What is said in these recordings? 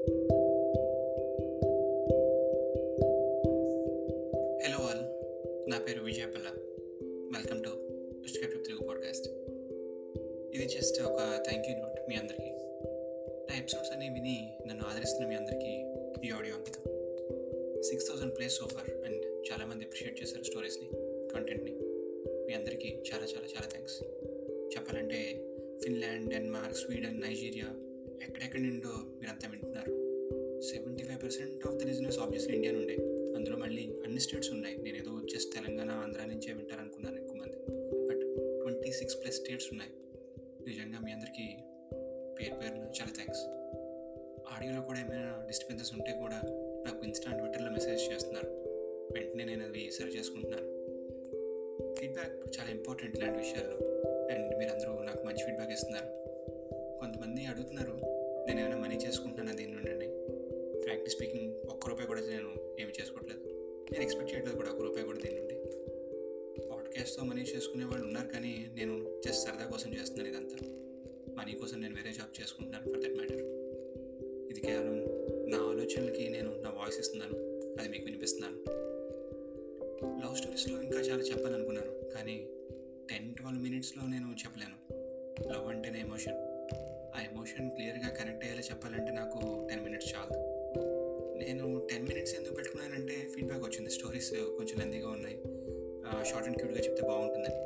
Hello all, నా పేరు Vijayapalla. Welcome to script Telugu podcast. ఇది జస్ట్ ఒక థ్యాంక్ యూ నోట్ మీ అందరికీ. నా ఎపిసోడ్స్ అన్ని విని నన్ను ఆదరిస్తున్న మీ అందరికీ ఈ ఆడియో అంకితం. 6,000 ప్లేస్ సోఫర్ అండ్ చాలామంది అప్రిషియేట్ చేశారు స్టోరీస్ని, కంటెంట్ని. మీ అందరికీ చాలా చాలా చాలా థ్యాంక్స్. చెప్పాలంటే ఫిన్లాండ్, డెన్మార్క్, స్వీడన్, నైజీరియా, ఎక్కడెక్కడి నుండో మీరంతా వింటున్నారు. 75% of the listeners obviously India నుండే. అందులో మళ్ళీ అన్ని స్టేట్స్ ఉన్నాయి. నేను ఏదో జస్ట్ తెలంగాణ, ఆంధ్ర నుంచే వింటారనుకున్నాను ఎక్కువ మంది. బట్ 26+ స్టేట్స్ ఉన్నాయి. నిజంగా మీ అందరికీ పేరు పేరున చాలా థ్యాంక్స్. ఆడియోలో కూడా ఏమైనా డిస్టర్బెన్సెస్ ఉంటే కూడా నాకు ఇన్స్టా, ట్విట్టర్లో మెసేజ్ చేస్తున్నారు. వెంటనే నేను అది సరి చేసుకుంటున్నాను. ఫీడ్బ్యాక్ చాలా ఇంపార్టెంట్ ఇలాంటి విషయాల్లో, అండ్ మీరందరూ నాకు మంచి ఫీడ్బ్యాక్ ఇస్తున్నారు. కొంతమంది అడుగుతున్నారు, నేను ఏమైనా మనీ చేసుకుంటున్నాను దీని నుండి. ఫ్రాంక్లీ స్పీకింగ్, ₹1 కూడా నేను ఏమి చేసుకోవట్లేదు. నేను ఎక్స్పెక్ట్ చేయట్లేదు కూడా ₹1 కూడా దీని నుండి. పాడ్కాస్ట్తో మనీ చేసుకునే వాళ్ళు ఉన్నారు, కానీ నేను జస్ట్ సరదా కోసం చేస్తున్నాను ఇదంతా. మనీ కోసం నేను వేరే జాబ్ చేసుకుంటున్నాను ఫర్ దట్ మ్యాటర్. ఇది కేవలం నా ఆలోచనలకి నేను నా వాయిస్ ఇస్తున్నాను, అది మీకు వినిపిస్తున్నాను. లవ్ స్టోరీస్లో ఇంకా చాలా చెప్పాలనుకున్నాను, కానీ 10-12 మినిట్స్లో నేను చెప్పలేను. లవ్ అంటేనే ఎమోషన్. ఆ ఎమోషన్ క్లియర్గా కనెక్ట్ అయ్యేలా చెప్పాలంటే నాకు 10 మినిట్స్ చాలు. నేను 10 మినిట్స్ ఎందుకు పెట్టుకున్నానంటే ఫీడ్బ్యాక్ వచ్చింది, స్టోరీస్ కొంచెం లెందీగా ఉన్నాయి, షార్ట్ అండ్ క్యూట్గా చెప్తే బాగుంటుందని.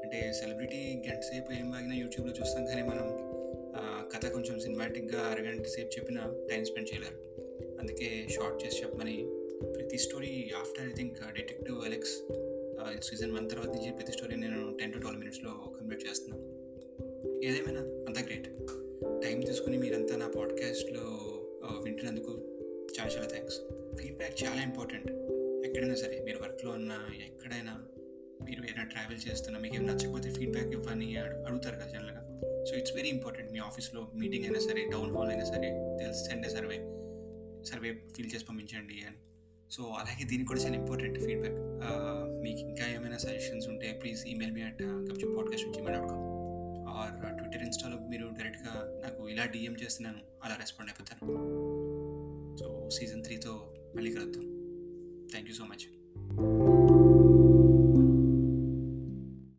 అంటే సెలబ్రిటీ గంట సేపు ఏం బాగినా యూట్యూబ్లో చూస్తాం, కానీ మనం కథ కొంచెం సినిమాటిక్గా అరగంట సేపు చెప్పినా టైం స్పెండ్ చేయలేరు. అందుకే షార్ట్ చేసి చెప్పమని ప్రతి story after I think detective Alex season 1 తర్వాత నుంచి ప్రతి స్టోరీ నేను 10-12 మినిట్స్లో కంప్లీట్ చేస్తున్నాను. ఏదేమైనా అంతా గ్రేట్. టైం తీసుకుని మీరంతా నా పాడ్కాస్ట్లో వింటున్నందుకు చాలా చాలా థ్యాంక్స్. ఫీడ్బ్యాక్ చాలా ఇంపార్టెంట్. ఎక్కడైనా సరే, మీరు వర్క్లో ఉన్నా, ఎక్కడైనా మీరు ఏదైనా ట్రావెల్ చేస్తున్నా, మీకు ఏం నచ్చకపోతే ఫీడ్బ్యాక్ ఇవ్వని అడుగుతారు కదా జనరల్గా. So it's very important. మీ ఆఫీస్లో మీటింగ్ అయినా సరే, టౌన్ హాల్ అయినా సరే, సెండ్ సర్వే ఫిల్ చేసి పంపించండి అని. సో అలాగే దీనికి కూడా చాలా ఇంపార్టెంట్ ఫీడ్బ్యాక్. మీకు ఇంకా ఏమైనా సజెషన్స్ ఉంటే please email me at gmail.com or Twitter, ఇన్స్టాలో మీరు డైరెక్ట్గా నాకు ఇలా డిఎం చేస్తున్నాను, అలా రెస్పాండ్ అయిపోతాను. సో సీజన్ 3తో మళ్ళీ కలుద్దాం. Thank you so much.